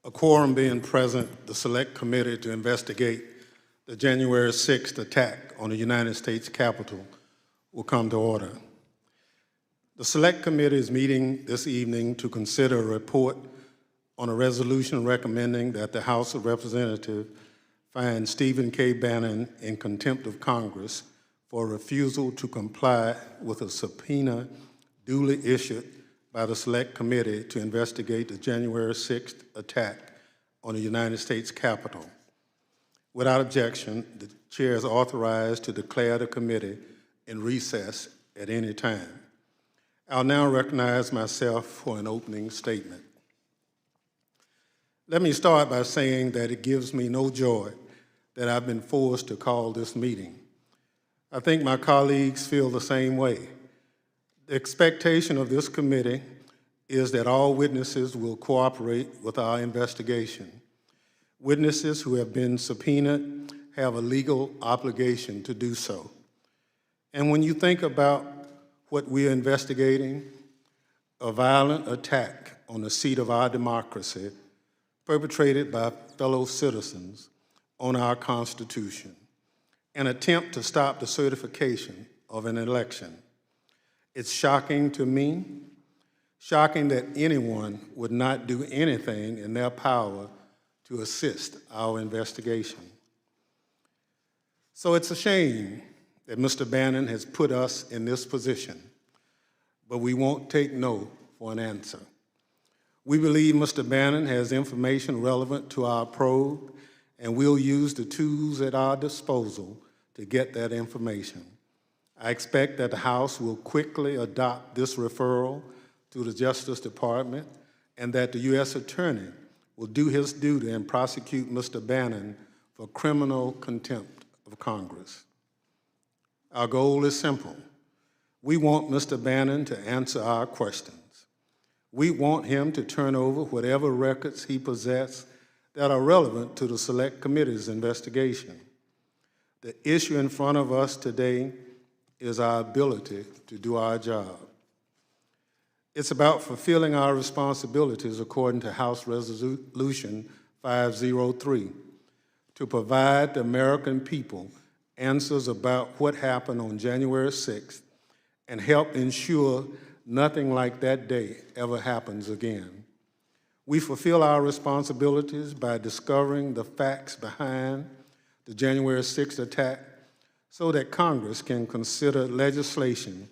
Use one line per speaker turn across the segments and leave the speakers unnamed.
A quorum being present, the Select Committee to investigate the January 6th attack on the United States Capitol will come to order. The Select Committee is meeting this evening to consider a report on a resolution recommending that the House of Representatives find Stephen K. Bannon in contempt of Congress for refusal to comply with a subpoena duly issued by the Select Committee to investigate the January 6th attack on the United States Capitol. Without objection, the chair is authorized to declare the committee in recess at any time. I'll now recognize myself for an opening statement. Let me start by saying that it gives me no joy that I've been forced to call this meeting. I think my colleagues feel the same way. The expectation of this committee is that all witnesses will cooperate with our investigation. Witnesses who have been subpoenaed have a legal obligation to do so. And when you think about what we are investigating, a violent attack on the seat of our democracy perpetrated by fellow citizens on our Constitution, an attempt to stop the certification of an election. It's shocking to me, shocking that anyone would not do anything in their power to assist our investigation. So it's a shame that Mr. Bannon has put us in this position, but we won't take no for an answer. We believe Mr. Bannon has information relevant to our probe, and we'll use the tools at our disposal to get that information. I expect that the House will quickly adopt this referral to the Justice Department and that the U.S. Attorney will do his duty and prosecute Mr. Bannon for criminal contempt of Congress. Our goal is simple. We want Mr. Bannon to answer our questions. We want him to turn over whatever records he possesses that are relevant to the Select Committee's investigation. The issue in front of us today is our ability to do our job. It's about fulfilling our responsibilities according to House Resolution 503 to provide the American people answers about what happened on January 6th and help ensure nothing like that day ever happens again. We fulfill our responsibilities by discovering the facts behind the January 6th attack so that Congress can consider legislation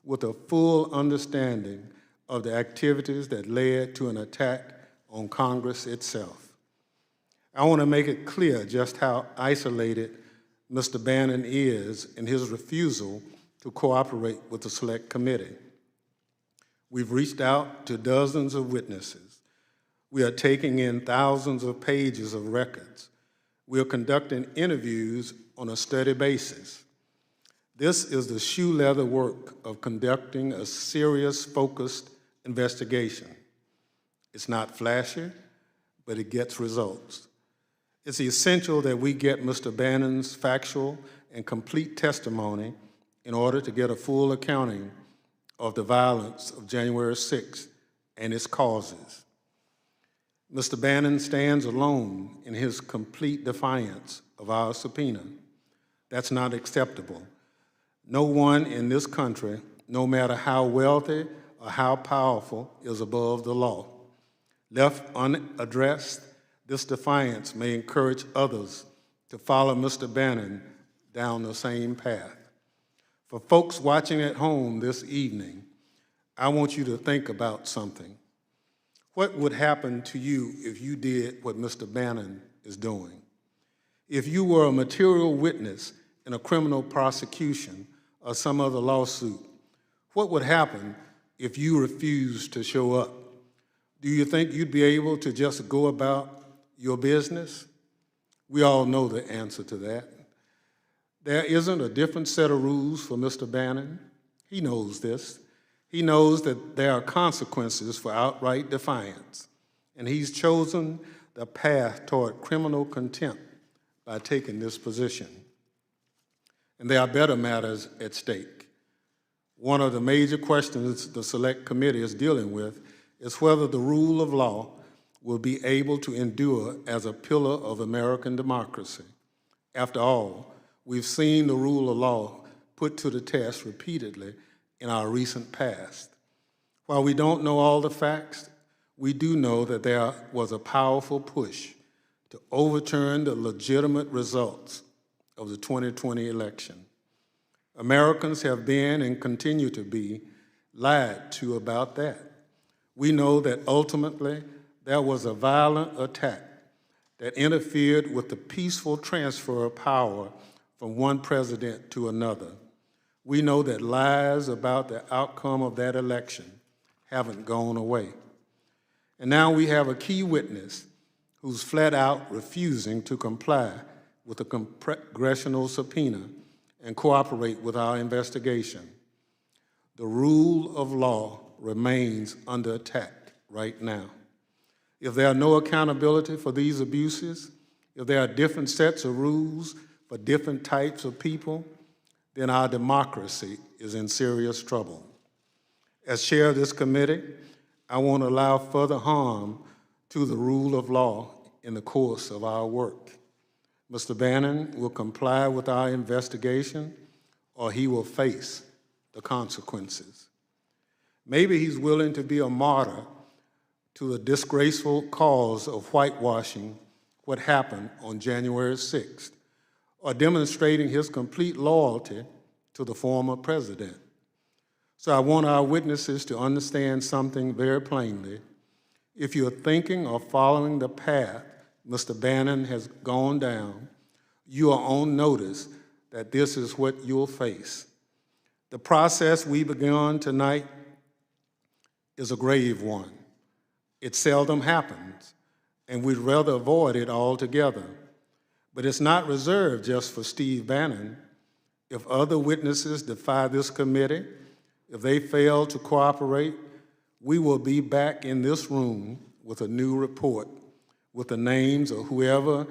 with a full understanding of the activities that led to an attack on Congress itself. I want to make it clear just how isolated Mr. Bannon is in his refusal to cooperate with the Select Committee. We've reached out to dozens of witnesses. We are taking in thousands of pages of records. We are conducting interviews on a steady basis. This is the shoe leather work of conducting a serious, focused investigation. It's not flashy, but it gets results. It's essential that we get Mr. Bannon's factual and complete testimony in order to get a full accounting of the violence of January 6th and its causes. Mr. Bannon stands alone in his complete defiance of our subpoena. That's not acceptable. No one in this country, no matter how wealthy or how powerful, is above the law. Left unaddressed, this defiance may encourage others to follow Mr. Bannon down the same path. For folks watching at home this evening, I want you to think about something. What would happen to you if you did what Mr. Bannon is doing? If you were a material witness in a criminal prosecution or some other lawsuit, what would happen if you refused to show up? Do you think you'd be able to just go about your business? We all know the answer to that. There isn't a different set of rules for Mr. Bannon. He knows this. He knows that there are consequences for outright defiance, and he's chosen the path toward criminal contempt by taking this position. And there are better matters at stake. One of the major questions the Select Committee is dealing with is whether the rule of law will be able to endure as a pillar of American democracy. After all, we've seen the rule of law put to the test repeatedly in our recent past. While we don't know all the facts, we do know that there was a powerful push to overturn the legitimate results of the 2020 election. Americans have been and continue to be lied to about that. We know that ultimately there was a violent attack that interfered with the peaceful transfer of power from one president to another. We know that lies about the outcome of that election haven't gone away. And now we have a key witness who's flat out refusing to comply with a congressional subpoena and cooperate with our investigation. The rule of law remains under attack right now. If there are no accountability for these abuses, if there are different sets of rules for different types of people, then our democracy is in serious trouble. As chair of this committee, I won't allow further harm to the rule of law in the course of our work. Mr. Bannon will comply with our investigation, or he will face the consequences. Maybe he's willing to be a martyr to the disgraceful cause of whitewashing what happened on January 6th, or demonstrating his complete loyalty to the former president. So I want our witnesses to understand something very plainly. If you're thinking or following the path Mr. Bannon has gone down, you are on notice that this is what you'll face. The process we began tonight is a grave one. It seldom happens, and we'd rather avoid it altogether. But it's not reserved just for Steve Bannon. If other witnesses defy this committee, if they fail to cooperate, we will be back in this room with a new report with the names of whoever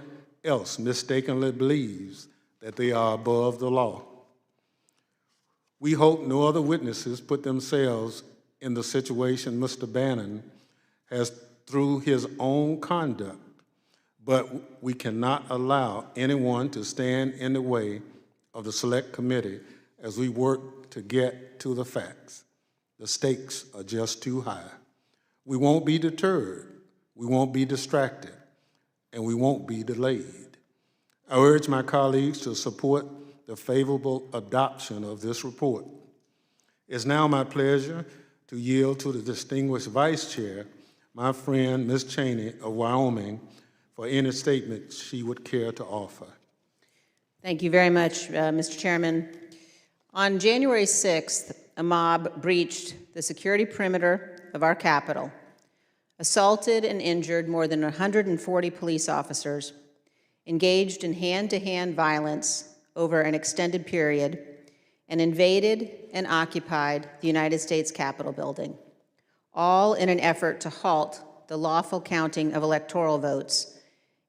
else mistakenly believes that they are above the law. We hope no other witnesses put themselves in the situation Mr. Bannon has through his own conduct, but we cannot allow anyone to stand in the way of the Select Committee as we work to get to the facts. The stakes are just too high. We won't be deterred, we won't be distracted, and we won't be delayed. I urge my colleagues to support the favorable adoption of this report. It's now my pleasure to yield to the distinguished Vice Chair, my friend, Ms. Cheney of Wyoming, for any statement she would care to offer.
Thank you very much, Mr. Chairman. On January 6th, a mob breached the security perimeter of our Capitol, assaulted and injured more than 140 police officers, engaged in hand-to-hand violence over an extended period, and invaded and occupied the United States Capitol building, all in an effort to halt the lawful counting of electoral votes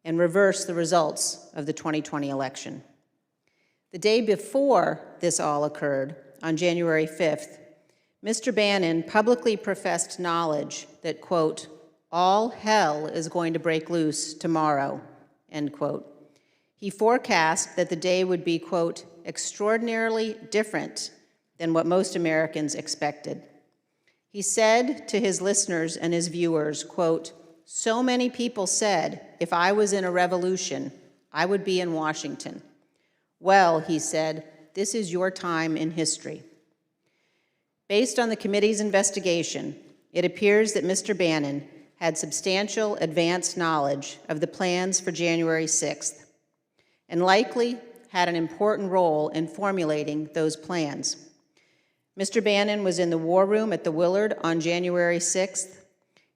and reverse the results of the 2020 election. The day before this all occurred, on January 5th, Mr. Bannon publicly professed knowledge that, quote, all hell is going to break loose tomorrow, end quote. He forecast that the day would be, quote, extraordinarily different than what most Americans expected. He said to his listeners and his viewers, quote, so many people said, if I was in a revolution, I would be in Washington. Well, he said, this is your time in history. Based on the committee's investigation, it appears that Mr. Bannon had substantial advanced knowledge of the plans for January 6th, and likely had an important role in formulating those plans. Mr. Bannon was in the war room at the Willard on January 6th.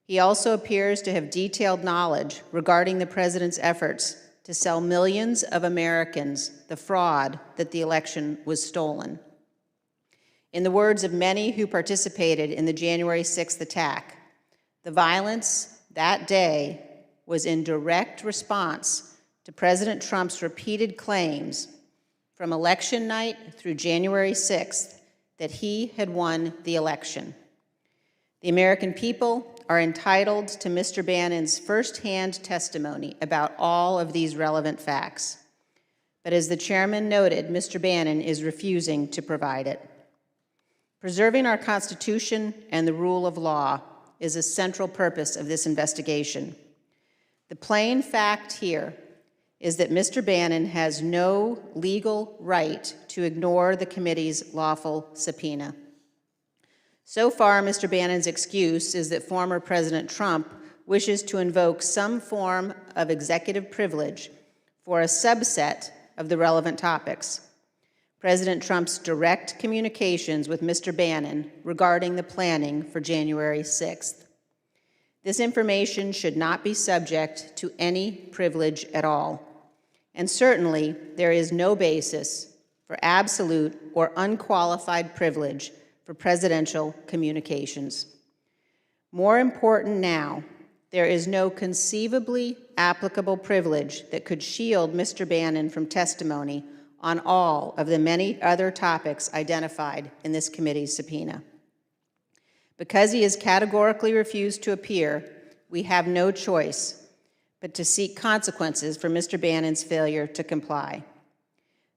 He also appears to have detailed knowledge regarding the president's efforts to sell millions of Americans the fraud that the election was stolen. In the words of many who participated in the January 6th attack, the violence that day was in direct response to President Trump's repeated claims from election night through January 6th that he had won the election. The American people are entitled to Mr. Bannon's firsthand testimony about all of these relevant facts. But as the chairman noted, Mr. Bannon is refusing to provide it. Preserving our Constitution and the rule of law is a central purpose of this investigation. The plain fact here is that Mr. Bannon has no legal right to ignore the committee's lawful subpoena. So far, Mr. Bannon's excuse is that former President Trump wishes to invoke some form of executive privilege for a subset of the relevant topics. President Trump's direct communications with Mr. Bannon regarding the planning for January 6th. This information should not be subject to any privilege at all. And certainly, there is no basis for absolute or unqualified privilege for presidential communications. More important now, there is no conceivably applicable privilege that could shield Mr. Bannon from testimony on all of the many other topics identified in this committee's subpoena. Because he has categorically refused to appear, we have no choice but to seek consequences for Mr. Bannon's failure to comply.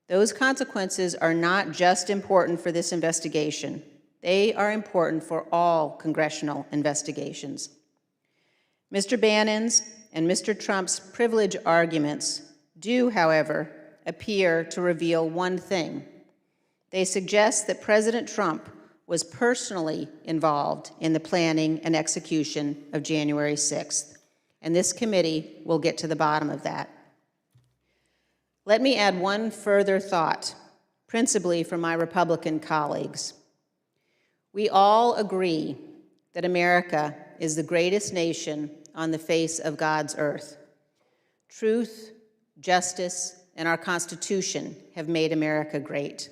Those consequences are not just important for this investigation. They are important for all congressional investigations. Mr. Bannon's and Mr. Trump's privilege arguments do, however, appear to reveal one thing. They suggest that President Trump was personally involved in the planning and execution of January 6th, and this committee will get to the bottom of that. Let me add one further thought, principally from my Republican colleagues. We all agree that America is the greatest nation on the face of God's earth. Truth, justice, and our Constitution have made America great.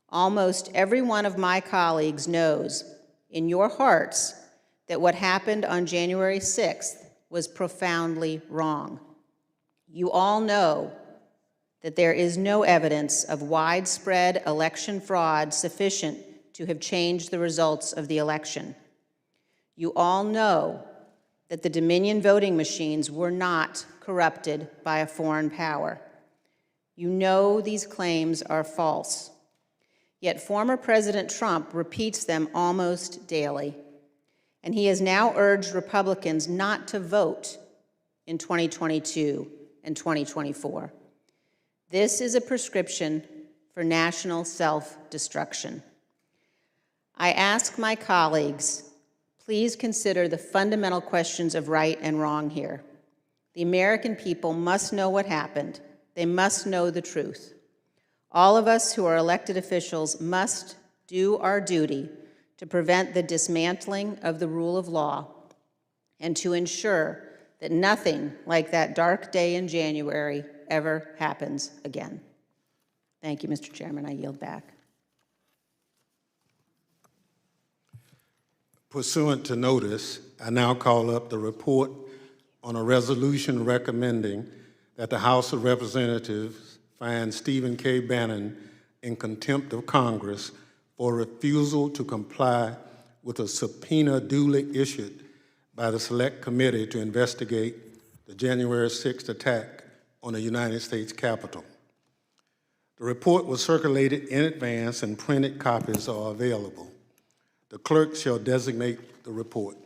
Almost every one of my colleagues knows in your hearts that what happened on January 6th was profoundly wrong. You all know that there is no evidence of widespread election fraud sufficient to have changed the results of the election. You all know that the Dominion voting machines were not corrupted by a foreign power. You know these claims are false. Yet former President Trump repeats them almost daily, and he has now urged Republicans not to vote in 2022 and 2024. This is a prescription for national self-destruction. I ask my colleagues, please consider the fundamental questions of right and wrong here. The American people must know what happened. They must know the truth. All of us who are elected officials must do our duty to prevent the dismantling of the rule of law and to ensure that nothing like that dark day in January ever happens again. Thank you, Mr. Chairman. I yield back.
Pursuant to notice, I now call up the report on a resolution recommending that the House of Representatives find Stephen K. Bannon in contempt of Congress for refusal to comply with a subpoena duly issued by the Select Committee to investigate the January 6th attack on the United States Capitol. The report was circulated in advance and printed copies are available. The clerk shall designate the report.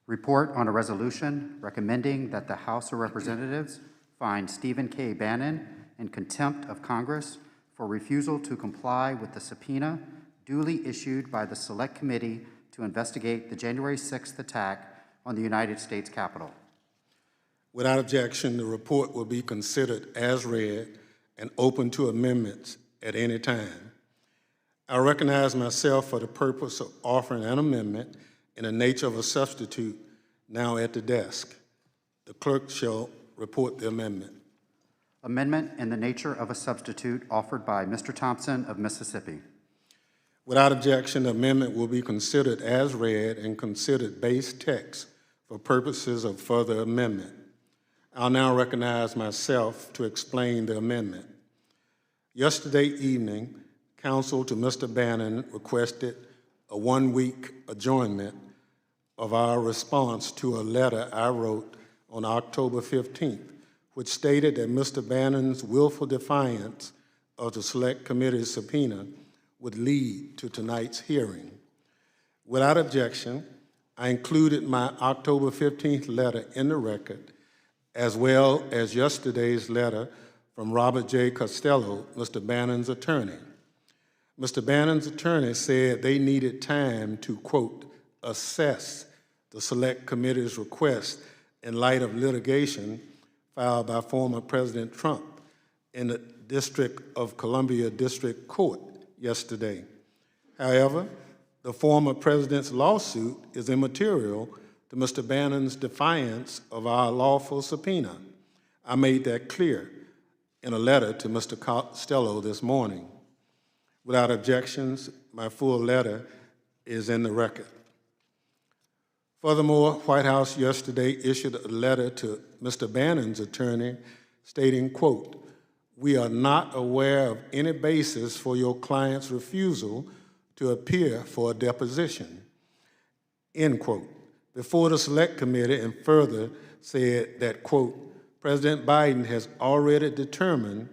Report on a resolution recommending that the House of Representatives find Stephen K. Bannon in contempt of Congress for refusal to comply with the subpoena duly issued by the Select Committee to investigate the January 6th attack on the United States Capitol.
Without objection, the report will be considered as read and open to amendments at any time. I recognize myself for the purpose of offering an amendment in the nature of a substitute now at the desk. The clerk shall report the amendment.
Amendment in the nature of a substitute offered by Mr. Thompson of Mississippi.
Without objection, the amendment will be considered as read and considered base text for purposes of further amendment. I'll now recognize myself to explain the amendment. Yesterday evening, counsel to Mr. Bannon requested a one-week adjournment of our response to a letter I wrote on October 15th, which stated that Mr. Bannon's willful defiance of the Select Committee's subpoena would lead to tonight's hearing. Without objection, I included my October 15th letter in the record, as well as yesterday's letter from Robert J. Costello, Mr. Bannon's attorney. Mr. Bannon's attorney said they needed time to, quote, assess the Select Committee's request in light of litigation filed by former President Trump in the District of Columbia District Court yesterday. However, the former president's lawsuit is immaterial to Mr. Bannon's defiance of our lawful subpoena. I made that clear in a letter to Mr. Costello this morning. Without objections, my full letter is in the record. Furthermore, White House yesterday issued a letter to Mr. Bannon's attorney stating, quote, "We are not aware of any basis for your client's refusal to appear for a deposition," end quote, before the Select Committee, and further said that, quote, "President Biden has already determined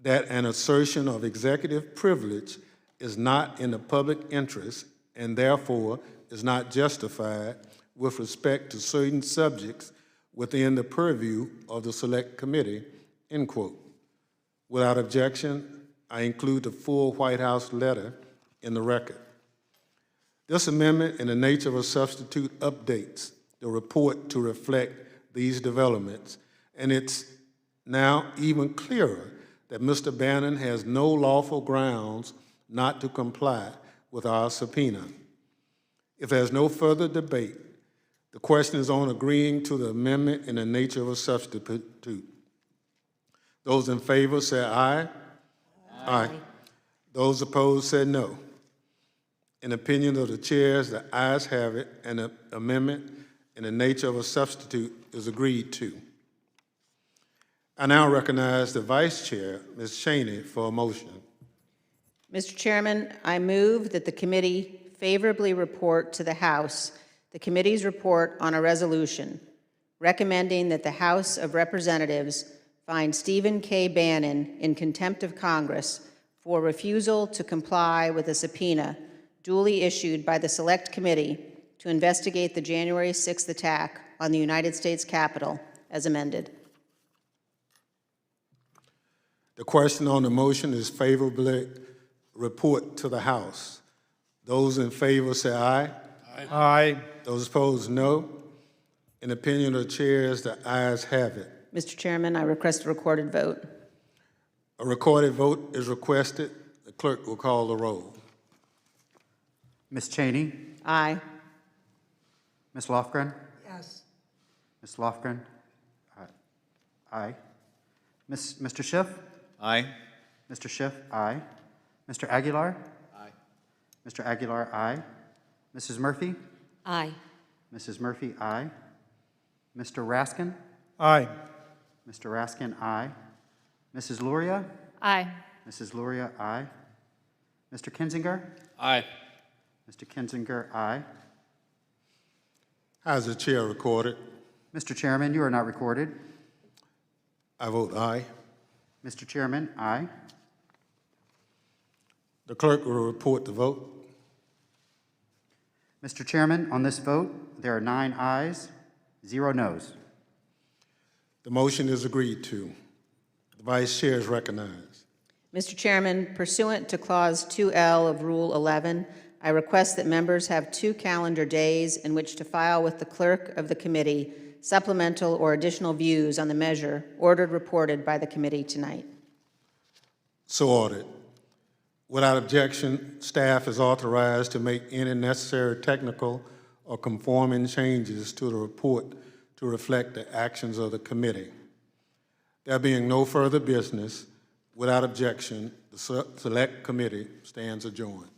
that an assertion of executive privilege is not in the public interest and therefore is not justified with respect to certain subjects within the purview of the Select Committee," end quote. Without objection, I include the full White House letter in the record. This amendment, in the nature of a substitute, updates the report to reflect these developments, and it's now even clearer that Mr. Bannon has no lawful grounds not to comply with our subpoena. If there's no further debate, the question is on agreeing to the amendment in the nature of a substitute. Those in favor say aye. Aye. Those opposed say no. In opinion of the chairs, the ayes have it, and the amendment in the nature of a substitute is agreed to. I now recognize the Vice Chair, Ms. Cheney, for a motion.
Mr. Chairman, I move that the committee favorably report to the House the committee's report on a resolution recommending that the House of Representatives find Stephen K. Bannon in contempt of Congress for refusal to comply with a subpoena duly issued by the Select Committee to investigate the January 6th attack on the United States Capitol, as amended.
The question on the motion is favorably report to the House. Those in favor say aye.
Aye. Aye.
Those opposed, no. In opinion of the chairs, the ayes have it.
Mr. Chairman, I request a recorded vote.
A recorded vote is requested. The clerk will call the roll.
Ms. Cheney?
Aye.
Ms. Lofgren?
Yes.
Ms. Lofgren? Aye. Mr. Schiff?
Aye.
Mr. Schiff? Aye. Mr. Aguilar?
Aye.
Mr. Aguilar? Aye. Mrs. Murphy?
Aye.
Mrs. Murphy? Aye. Mr. Raskin?
Aye.
Mr. Raskin? Aye. Mrs. Luria?
Aye.
Mrs. Luria? Aye. Mr. Kinzinger?
Aye.
Mr. Kinzinger? Aye.
Has the chair recorded?
Mr. Chairman, you are not recorded.
I vote aye.
Mr. Chairman, aye.
The clerk will report the vote.
Mr. Chairman, on this vote, there are 9 ayes, 0 noes.
The motion is agreed to. The Vice Chair is recognized.
Mr. Chairman, pursuant to Clause 2L of Rule 11, I request that members have 2 calendar days in which to file with the clerk of the committee supplemental or additional views on the measure ordered reported by the committee tonight.
So ordered. Without objection, staff is authorized to make any necessary technical or conforming changes to the report to reflect the actions of the committee. There being no further business, without objection, the Select Committee stands adjourned.